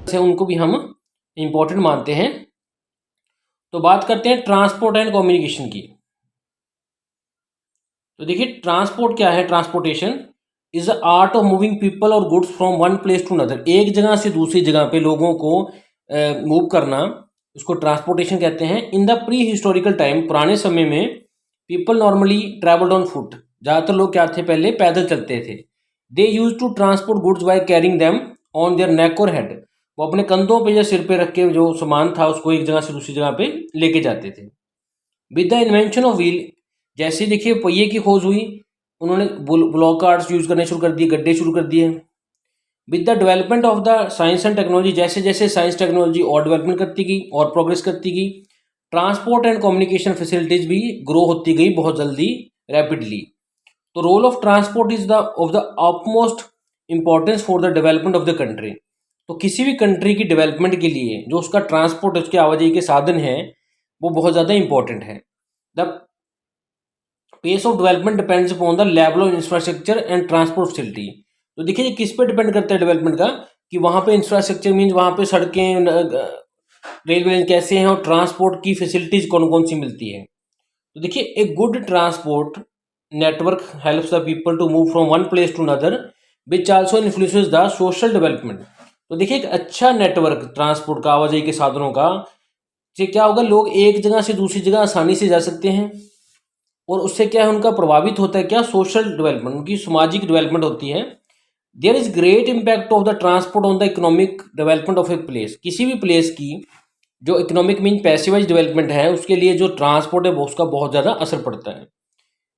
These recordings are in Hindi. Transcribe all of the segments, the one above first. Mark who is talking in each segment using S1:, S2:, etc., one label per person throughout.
S1: से उनको भी हम इम्पोर्टेंट मानते हैं। तो बात करते हैं ट्रांसपोर्ट एंड कम्युनिकेशन की। तो देखिए ट्रांसपोर्ट क्या है, transportation is the art of moving people और goods from one place to another. एक जगह से दूसरी जगह पे लोगों को मूव करना, उसको ट्रांसपोर्टेशन कहते हैं। In the pre historical time, पुराने समय में people normally travelled on foot, ज़्यादातर लोग क्या थे, पहले पैदल चलते थे। They use to transport goods by carrying them on their neck और हेड, वो अपने कंधों पे या सिर पे रख के जो सामान था उसको एक जगह से दूसरी जगह पे लेके जाते थे। With the invention of wheel, जैसे देखिए पहिए की खोज हुई, उन्होंने ब्लॉक कार्ड्स यूज करने शुरू कर दिए, गड्ढे शुरू कर दिए। With the development of the science and technology, जैसे जैसे साइंस टेक्नोलॉजी और डेवलपमेंट करती गई और प्रोग्रेस करती गई, ट्रांसपोर्ट एंड कम्युनिकेशन फैसिलिटीज भी ग्रो होती गई बहुत जल्दी, रैपिडली। तो role of transport is the of the upmost importance for the development of the country. तो किसी भी कंट्री की डेवलपमेंट के लिए जो उसका ट्रांसपोर्ट, उसके आवाजाही के साधन हैं, वो बहुत ज़्यादा इंपॉर्टेंट है। The pace of development depends upon the level of infrastructure and transport facility. तो देखिए ये किस पे डिपेंड करता है डेवलपमेंट का, कि वहाँ पे इंफ्रास्ट्रक्चर मीन्स वहाँ पे सड़कें, रेलवे कैसे हैं और ट्रांसपोर्ट की फैसिलिटीज़ कौन कौन सी मिलती है। तो देखिए एक good transport network helps the people to move from one place to another which also influences the social development. तो देखिए एक अच्छा नेटवर्क ट्रांसपोर्ट का, आवाजाही के साधनों का, से क्या होगा, लोग एक जगह से दूसरी जगह आसानी से जा सकते हैं और उससे क्या है, उनका प्रभावित होता है क्या, सोशल डेवलपमेंट, उनकी सामाजिक डेवलपमेंट होती है। There is great impact of the transport on the economic development of a place. किसी भी प्लेस की जो इकोनॉमिक मीन पैसे वाइज डेवलपमेंट है, उसके लिए जो ट्रांसपोर्ट है वो उसका बहुत ज़्यादा असर पड़ता है।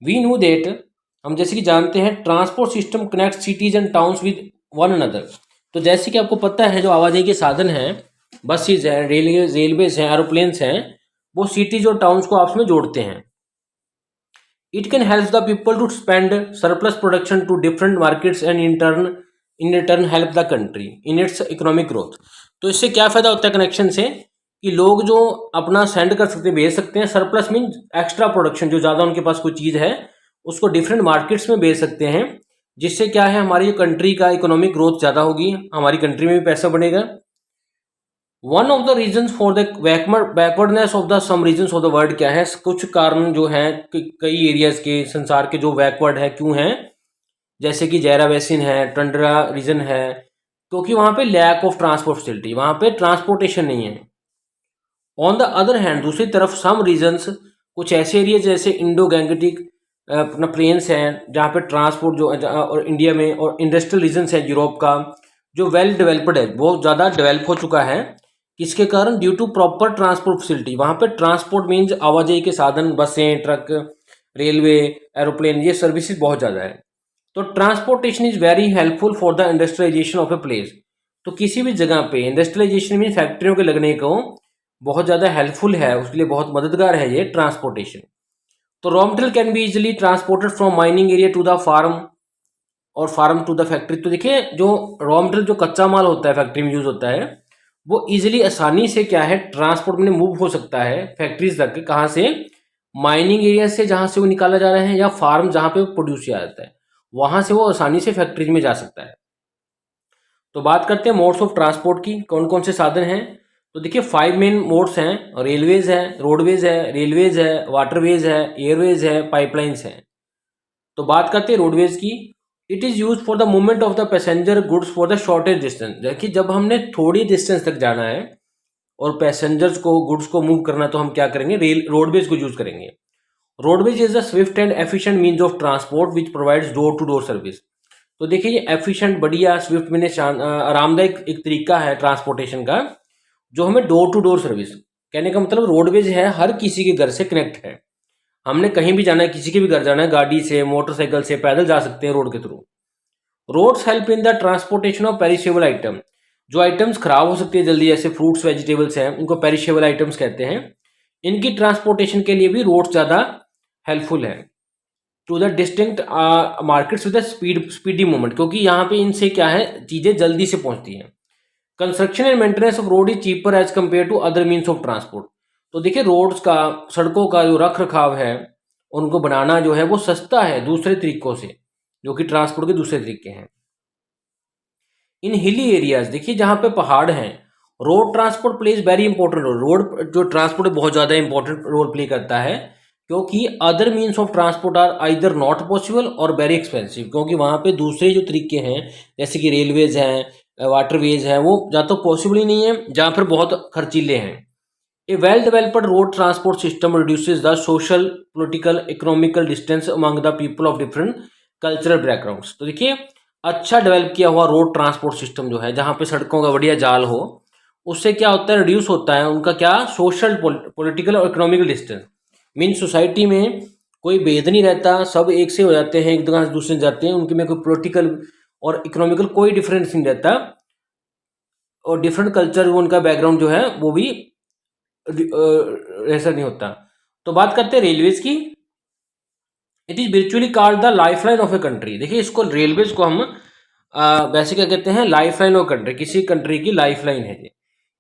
S1: वी नो दैट, हम जैसे कि जानते हैं, transport system connect cities and towns with one another. तो जैसे कि आपको पता है, जो आवाजाही के साधन हैं, बसेज हैं, रेलवेज हैं, एरोप्लेन्स हैं, वो सिटीज और टाउन्स को आपस में जोड़ते हैं। It can help the people to spend surplus production to different markets and in return help the country in its economic growth। तो इससे क्या फ़ायदा होता है कनेक्शन से, कि लोग जो अपना सेंड कर सकते हैं, भेज सकते हैं, सरप्लस मीन एक्स्ट्रा प्रोडक्शन, जो ज़्यादा उनके पास कोई चीज़ है उसको डिफरेंट मार्केट्स में बेच सकते हैं, जिससे क्या है, हमारी कंट्री का इकोनॉमिक ग्रोथ ज़्यादा होगी, हमारी कंट्री में भी पैसा बढ़ेगा। One of the reason for the backwardness of the some region of the world, क्या है, कुछ कारण जो हैं कई एरियाज के, संसार के जो बैकवर्ड है क्यों हैं, जैसे कि जैरा बेसिन है, टंड्रा रीजन है, क्योंकि वहाँ पे लैक ऑफ ट्रांसपोर्ट फैसिलिटी, वहाँ पे ट्रांसपोर्टेशन नहीं है। ऑन द अदर हैंड, दूसरी तरफ सम रीजन्स, कुछ ऐसे एरिया जैसे इंडो गैंगेटिक अपना प्लेन्स हैं, जहाँ पे ट्रांसपोर्ट जो और इंडिया में, और इंडस्ट्रियल रीजन्स है यूरोप का, जो वेल डेवलप्ड है, बहुत ज़्यादा डेवलप हो चुका है। किसके कारण, due to proper transport facility. वहाँ पे ट्रांसपोर्ट मीन्स आवाजाही के साधन, बसें, ट्रक, रेलवे, एरोप्लेन, ये सर्विसेज बहुत ज़्यादा है। तो transportation is very helpful for the industrialization of a place. तो किसी भी जगह पे इंडस्ट्रियलाइजेशन में फैक्ट्रियों के लगने को बहुत ज़्यादा हेल्पफुल है, उसके लिए बहुत मददगार है ये ट्रांसपोर्टेशन। तो raw material can be easily transported from mining area to the farm और फार्म टू द फैक्ट्री। तो देखिए जो रॉ मटेरियल, जो कच्चा माल होता है, फैक्ट्री में यूज होता है, वो इजीली, आसानी से क्या है, ट्रांसपोर्ट में मूव हो सकता है फैक्ट्रीज तक। कहाँ से, माइनिंग एरिया से जहाँ से वो निकाला जा रहा है, या फार्म जहाँ पे प्रोड्यूस किया जाता है, वहाँ से वो आसानी से फैक्ट्रीज में जा सकता है। तो बात करते हैं मोड्स ऑफ ट्रांसपोर्ट की, कौन कौन से साधन हैं। तो देखिए 5 मेन मोड्स हैं, रेलवेज है, रोडवेज है, रेलवेज है, वाटरवेज है, एयरवेज है, पाइपलाइंस है। तो बात करते हैं रोडवेज की। It is use for the movement of the passenger goods for the shortage distance. देखिए जब हमने थोड़ी डिस्टेंस तक जाना है और पैसेंजर्स को, गुड्स को मूव करना, तो हम क्या करेंगे, रोडवेज को यूज करेंगे। Roadways is the swift and efficient means of transport which provides door to door service. तो देखिए ये एफिशिएंट, बढ़िया, स्विफ्ट मीन आरामदायक एक तरीका है ट्रांसपोर्टेशन का, जो हमें डोर टू डोर सर्विस, कहने का मतलब रोडवेज है हर किसी के घर से कनेक्ट है। हमने कहीं भी जाना है, किसी के भी घर जाना है, गाड़ी से, मोटरसाइकिल से, पैदल जा सकते हैं रोड के थ्रू। Roads help in the transportation of perishable item. जो आइटम्स खराब हो सकती है जल्दी, जैसे फ्रूट्स, वेजिटेबल्स हैं, इनको पेरिशेबल आइटम्स कहते हैं। इनकी ट्रांसपोर्टेशन के लिए भी रोड्स ज़्यादा हेल्पफुल है। To the distinct markets with speedy movement, क्योंकि यहाँ पे इनसे क्या है, चीज़ें जल्दी से पहुँचती हैं। Construction and maintenance of road is cheaper as compare to other means of transport. तो देखिए रोड्स का, सड़कों का जो रख रखाव है, उनको बनाना जो है वो सस्ता है दूसरे तरीकों से, जो कि ट्रांसपोर्ट के दूसरे तरीके हैं। इन हिली एरियाज, देखिए जहाँ पे पहाड़ हैं, road transport plays very important role. Road जो ट्रांसपोर्ट बहुत ज़्यादा इंपॉर्टेंट रोल प्ले करता है, क्योंकि other means of transport are either not possible और वेरी एक्सपेंसिव, क्योंकि वहाँ पे दूसरे जो तरीके हैं जैसे कि रेलवेज हैं, वाटरवेज हैं, वो या तो पॉसिबल ही नहीं है, जहाँ पर बहुत खर्चीले हैं। A well-developed road transport system reduces the social, political, economical distance among the people of different cultural backgrounds। तो देखिए, अच्छा डेवलप किया हुआ रोड ट्रांसपोर्ट सिस्टम जो है, जहाँ पे सड़कों का बढ़िया जाल हो, उससे क्या होता है, रिड्यूस होता है उनका क्या, सोशल, पॉलिटिकल और इकोनॉमिकल डिस्टेंस। मीन सोसाइटी में कोई भेद नहीं रहता, सब एक से हो जाते हैं, एक जगह से दूसरे जाते हैं, उनके में कोई पॉलिटिकल और इकोनॉमिकल कोई डिफरेंस नहीं रहता, और डिफरेंट कल्चर उनका बैकग्राउंड जो है वो भी ऐसा नहीं होता। तो बात करते हैं रेलवेज की। It is virtually called the life line of a country. देखिए, इसको रेलवेज को हम वैसे क्या कहते हैं, लाइफ लाइन ऑफ कंट्री, किसी कंट्री की लाइफ लाइन है ये।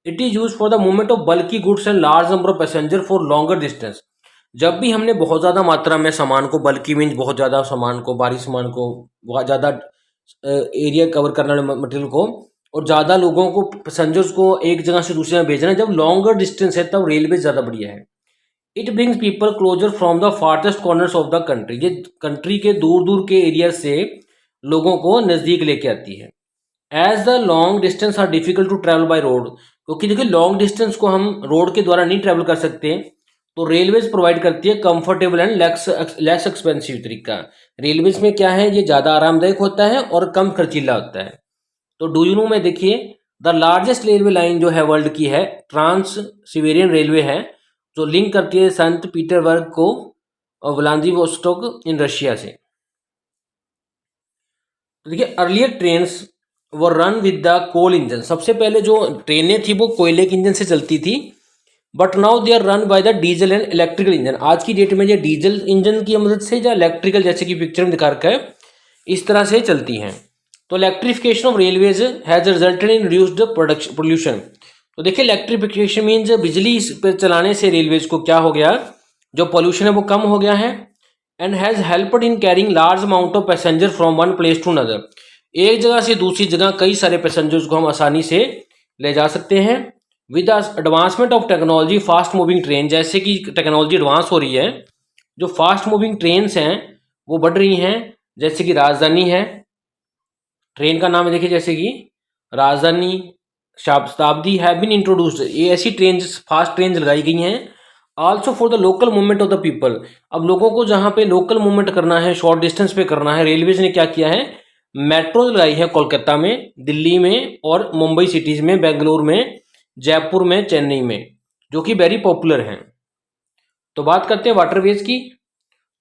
S1: It is use for the movement of bulky goods and large number of passenger for longer distance. जब भी हमने बहुत ज़्यादा मात्रा में सामान को, बल्कि मीन्स बहुत ज़्यादा सामान को, भारी सामान को, बहुत ज़्यादा एरिया कवर करने वाले मटेरियल को, और ज़्यादा लोगों को, पैसेंजर्स को एक जगह से दूसरी जगह भेजना, जब लॉन्गर डिस्टेंस है तब रेलवे ज़्यादा बढ़िया है। It brings people closer from the farthest corners of the country. ये कंट्री के दूर दूर के एरिया से लोगों को नज़दीक लेके आती है। As the long distance are difficult to travel by road, क्योंकि देखिए लॉन्ग डिस्टेंस को हम रोड के द्वारा नहीं ट्रैवल कर सकते, तो रेलवेज प्रोवाइड करती है कंफर्टेबल एंड लेस एक्सपेंसिव तरीका। रेलवेज में क्या है, ये ज़्यादा आरामदायक होता है और कम खर्चीला होता है। तो डू यू नो में देखिए, द लार्जेस्ट रेलवे लाइन जो है वर्ल्ड की है, ट्रांस सिबेरियन रेलवे है, जो लिंक करती है संत पीटरबर्ग को और व्लादिवोस्टोक इन रशिया से। तो देखिए, अर्लियर ट्रेन्स वो run with the coal engine. सबसे पहले जो ट्रेनें थी वो कोयले के इंजन से चलती थी, but now they are run by the diesel and electrical engine. आज की डेट में ये डीजल इंजन की मदद से या इलेक्ट्रिकल, जैसे कि पिक्चर में दिखा रखा है, इस तरह से चलती हैं। तो electrification of railways has resulted in reduced production pollution. तो देखिए, इलेक्ट्रिफिकेशन मीन्स बिजली पर चलाने से रेलवेज को क्या हो गया, जो पोल्यूशन है वो कम हो गया है। And has helped in carrying large amount of passenger from one place to another. एक जगह से दूसरी जगह कई सारे पैसेंजर्स को हम आसानी से ले जा सकते हैं। With advancement of technology fast moving train, जैसे कि टेक्नोलॉजी एडवांस हो रही है, जो फास्ट मूविंग ट्रेन्स हैं वो बढ़ रही हैं। जैसे कि राजधानी है, ट्रेन का नाम है, देखिए जैसे कि राजधानी, शताब्दी हैव बीन इंट्रोड्यूस्ड। ये ऐसी ट्रेन, फास्ट ट्रेन लगाई गई हैं। Also for the local movement of the people. अब लोगों को जहाँ पे लोकल मूवमेंट करना है, शॉर्ट डिस्टेंस पे करना है, रेलवेज ने क्या किया है, मेट्रो लगाई है कोलकाता में, दिल्ली में और मुंबई सिटीज़ में, बेंगलोर में, जयपुर में, चेन्नई में, जो कि वेरी पॉपुलर हैं। तो बात करते हैं वाटरवेज की।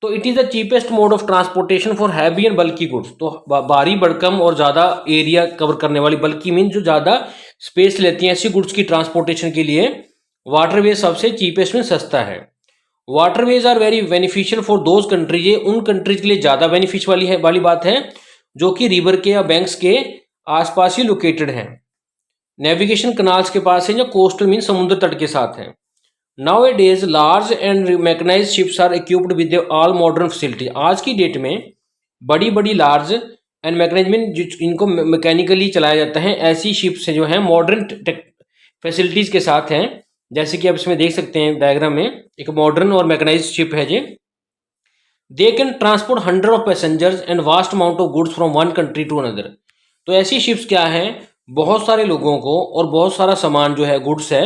S1: तो it is the cheapest mode of transportation for heavy and bulky goods. तो भारी भरकम और ज़्यादा एरिया कवर करने वाली, बल्कि मीन जो ज़्यादा स्पेस लेती हैं, ऐसी गुड्स की ट्रांसपोर्टेशन के लिए वाटरवेज सबसे चीपेस्ट में सस्ता है। Waterways are very beneficial for those countries. ये उन कंट्रीज के लिए ज़्यादा बेनिफिश वाली बात है जो कि रिवर के या बैंक्स के आसपास ही लोकेटेड हैं, नेविगेशन कनाल्स के पास है, या कोस्टल मीन समुद्र तट के साथ हैं। Nowadays large and mechanise ships are equipped with all modern facility. आज की डेट में बड़ी बड़ी लार्ज एंड मैकेनाइजमेंट, इनको मैकेनिकली चलाया जाता है, ऐसी शिप्स जो हैं मॉडर्न फैसिलिटीज़ के साथ हैं। जैसे कि आप इसमें देख सकते हैं डायग्राम में, एक मॉडर्न और मैकेनाइज शिप है ये। They can transport 100 of passengers and vast amount of goods from one country to another. तो ऐसी शिप्स क्या हैं, बहुत सारे लोगों को और बहुत सारा सामान जो है, गुड्स है,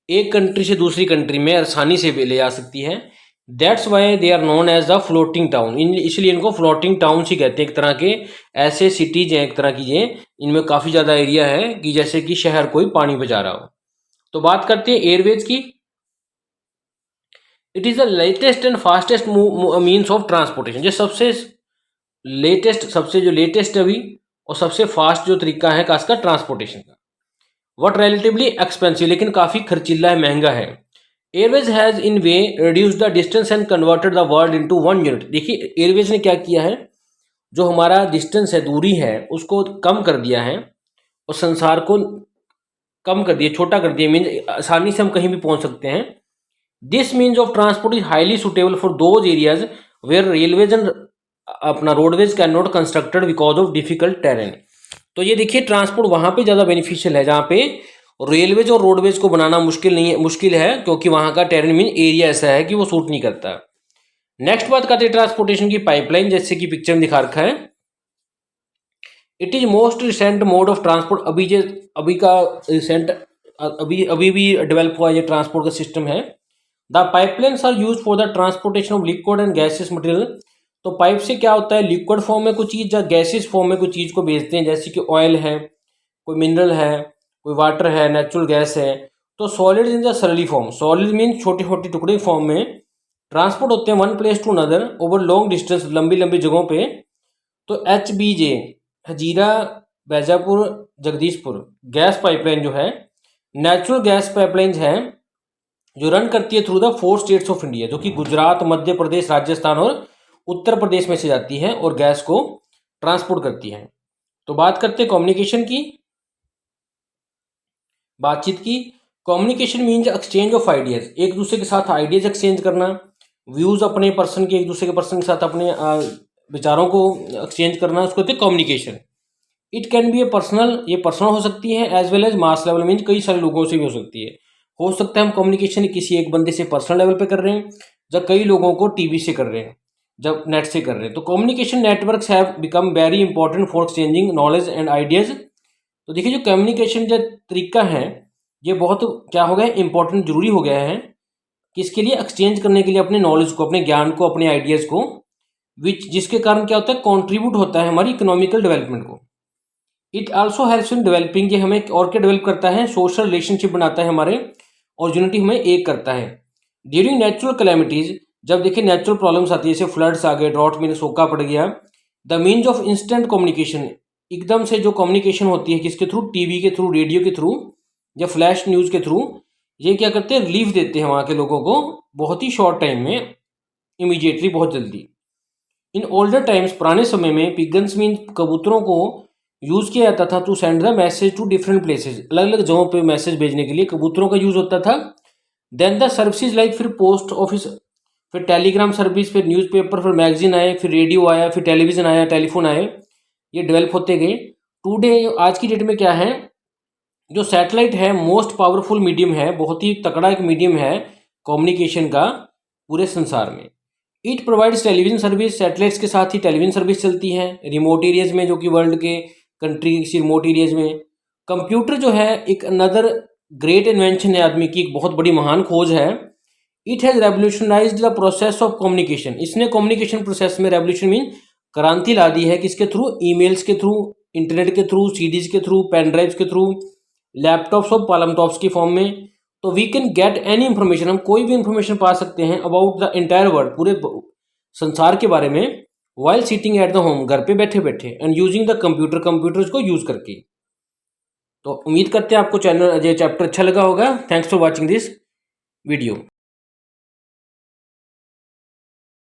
S1: एक कंट्री से दूसरी कंट्री में आसानी से भी ले जा सकती है। That's why they are known as the floating town. इसलिए इनको फ्लोटिंग टाउन ही कहते हैं। एक तरह के ऐसे सिटीज हैं, एक तरह की ये, इनमें काफ़ी ज़्यादा एरिया है कि जैसे कि शहर कोई पानी पे जा रहा हो। तो बात करते हैं एयरवेज की। It is the latest and fastest means of transportation. जो सबसे लेटेस्ट, सबसे जो लेटेस्ट अभी और सबसे फास्ट जो तरीका है खासकर ट्रांसपोर्टेशन का। वट रिलेटिवली एक्सपेंसिव, लेकिन काफ़ी खर्चीला है, महंगा है। Airways has in way reduce the distance and converted the world into one unit. देखिए, एयरवेज ने क्या किया है, जो हमारा डिस्टेंस है, दूरी है, उसको कम कर दिया है और संसार को कम कर दिया, छोटा कर दिया। मीन आसानी से हम कहीं भी पहुंच सकते हैं। This means of transport is highly suitable for those areas where railways and अपना roadways can not constructed because of difficult terrain. तो ये देखिए ट्रांसपोर्ट वहाँ पे ज़्यादा बेनिफिशियल है जहाँ पे रेलवेज और रोडवेज को बनाना मुश्किल है, क्योंकि वहाँ का टेरेन मीन एरिया ऐसा है कि वो सूट नहीं करता। नेक्स्ट बात करते हैं ट्रांसपोर्टेशन की पाइपलाइन, जैसे कि पिक्चर में दिखा रखा है। It is most recent mode of transport. अभी का रिसेंट अभी भी डेवलप हुआ ये ट्रांसपोर्ट का सिस्टम है। The pipelines are use for the transportation of liquid and gases material. तो पाइप से क्या होता है, लिक्विड फॉर्म में कुछ चीज़ या गैसेस फॉर्म में कुछ चीज़ को भेजते हैं, जैसे कि ऑयल है, कोई मिनरल है, कोई वाटर है, नेचुरल गैस है। तो solid in the solid form, solid mean छोटे छोटे टुकड़े फॉर्म में ट्रांसपोर्ट होते हैं one place to another over long distance, लंबी लंबी जगहों पे। तो HBJ Hazira Bijaipur Jagdishpur gas pipeline जो है, नेचुरल गैस पाइपलाइन है जो रन करती है through the 4 states of India, जो कि गुजरात, मध्य प्रदेश, राजस्थान और उत्तर प्रदेश में से जाती है और गैस को ट्रांसपोर्ट करती है। तो बात करते हैं कम्युनिकेशन की, बातचीत की। Communication means exchange of ideas, एक दूसरे के साथ आइडियाज एक्सचेंज करना, व्यूज अपने पर्सन के एक दूसरे के पर्सन के साथ अपने विचारों को एक्सचेंज करना, उसको कहते हैं communication. It can be a personal, ये पर्सनल हो सकती है, as well as mass level means कई सारे लोगों से भी हो सकती है। हो सकता है हम कम्युनिकेशन किसी एक बंदे से पर्सनल लेवल पे कर रहे हैं, जब कई लोगों को टीवी से कर रहे हैं, जब नेट से कर रहे हैं। तो communication networks have become very important for exchanging knowledge and ideas. तो देखिए जो कम्युनिकेशन जो तरीका है ये बहुत क्या हो गया, इंपॉर्टेंट, जरूरी हो गया है, किसके लिए, एक्सचेंज करने के लिए, अपने नॉलेज को, अपने ज्ञान को, अपने आइडियाज़ को, विच जिसके कारण क्या होता है, कॉन्ट्रीब्यूट होता है हमारी इकोनॉमिकल डेवलपमेंट को। It also helps in developing, ये हमें और क्या डेवलप करता है, सोशल रिलेशनशिप बनाता है हमारे, और यूनिटी हमें एक करता है। ड्यूरिंग नेचुरल कैलेमिटीज, जब देखिए नेचुरल प्रॉब्लम्स आती है, जैसे फ्लड्स आ गए, ड्रॉट में सूखा पड़ गया, the means of instant communication, एकदम से जो कम्युनिकेशन होती है किसके थ्रू, टीवी के थ्रू, रेडियो के थ्रू या फ्लैश न्यूज़ के थ्रू, ये क्या करते हैं, रिलीफ देते हैं वहाँ के लोगों को बहुत ही शॉर्ट टाइम में, इमीडिएटली, बहुत जल्दी। इन ओल्डर टाइम्स, पुराने समय में, पिगन्स मीन कबूतरों को यूज़ किया जाता था to send the message to different places, अलग अलग जगहों पे मैसेज भेजने के लिए कबूतरों का यूज़ होता था। देन द सर्विसेज लाइक, फिर पोस्ट ऑफिस, फिर टेलीग्राम सर्विस, फिर न्यूज़पेपर, फिर मैगजीन आए, फिर रेडियो आया, फिर टेलीविज़न आया, टेलीफोन आए, ये डेवलप होते गए। टुडे, आज की डेट में क्या है, जो सैटेलाइट है मोस्ट पावरफुल मीडियम है, बहुत ही तकड़ा एक मीडियम है कम्युनिकेशन का पूरे संसार में। It provides television service, satellites के साथ ही टेलीविजन सर्विस चलती है रिमोट एरियाज में, जो कि वर्ल्ड के कंट्री किसी रिमोट एरियाज में। कंप्यूटर जो है एक अनदर ग्रेट इन्वेंशन है, आदमी की एक बहुत बड़ी महान खोज है। It has revolutionised the process of communication, इसने कम्युनिकेशन प्रोसेस में रेवोल्यूशन मीन क्रांति ला दी है, किसके थ्रू, ईमेल्स के थ्रू, इंटरनेट के थ्रू, सीडीज के थ्रू, पेन ड्राइव्स के थ्रू, लैपटॉप्स और पालमटॉप्स की फॉर्म में। तो we can get any information, हम कोई भी इंफॉर्मेशन पा सकते हैं अबाउट द एंटायर वर्ल्ड, पूरे संसार के बारे में, while sitting at the home, घर पे बैठे बैठे, and using the computer, computers को यूज करके। तो उम्मीद करते हैं आपको ये चैप्टर अच्छा लगा होगा। Thanks for watching this video.